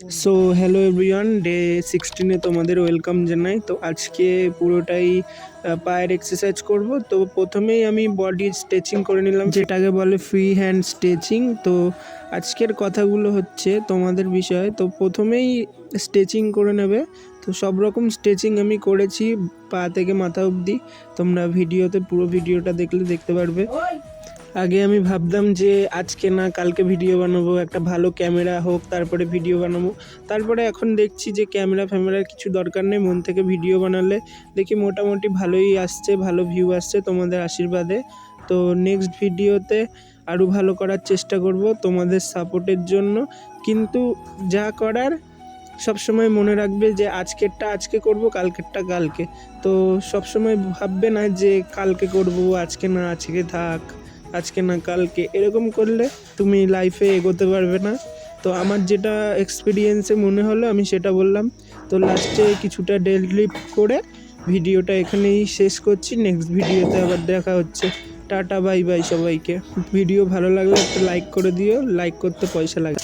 So hello everyone, day 16-এ তোমাদের welcome জানাই। তো আজকে পুরোটাই পায়ের এক্সারসাইজ করব। তো প্রথমেই আমি বডি স্ট্রেচিং করে নিলাম, যেটাকে বলে ফ্রি হ্যান্ড স্ট্রেচিং। তো আজকের কথাগুলো হচ্ছে তোমাদের বিষয়। তো প্রথমেই স্ট্রেচিং করে নেবে। তো সব রকম স্ট্রেচিং আমি করেছি পা থেকে মাথা অবধি। তোমরা ভিডিওতে পুরো ভিডিওটা দেখলে দেখতে পারবে। আগে আমি ভাবতাম যে আজকে না কালকে ভিডিও বানাবো, একটা ভালো ক্যামেরা হোক তারপরে ভিডিও বানাবো। তারপরে এখন দেখছি যে ক্যামেরা ফ্যামেরার কিছু দরকার নেই, মন থেকে ভিডিও বানালে দেখি মোটামুটি ভালোই আসছে, ভালো ভিউ আসছে তোমাদের আশীর্বাদে। তো নেক্সট ভিডিওতে আরও ভালো করার চেষ্টা করব তোমাদের সাপোর্টের জন্য। কিন্তু যা করার সবসময় মনে রাখবে যে আজকেরটা আজকে করব, কালকেরটা কালকে। তো সবসময় ভাববে না যে কালকে করব, আজকে না আজকে থাক, আজকে না কালকে। এরকম করলে তুমি লাইফে এগোতে পারবে না। তো আমার যেটা এক্সপিরিয়েন্সে মনে হলো আমি সেটা বললাম। তো লাস্টে কিছুটা ডেডলিফট করে ভিডিওটা এখানেই শেষ করছি। নেক্সট ভিডিওতে আবার দেখা হচ্ছে। টাটা, বাই বাই সবাইকে। ভিডিও ভালো লাগলে একটা লাইক করে দিও, লাইক করতে পয়সা লাগে।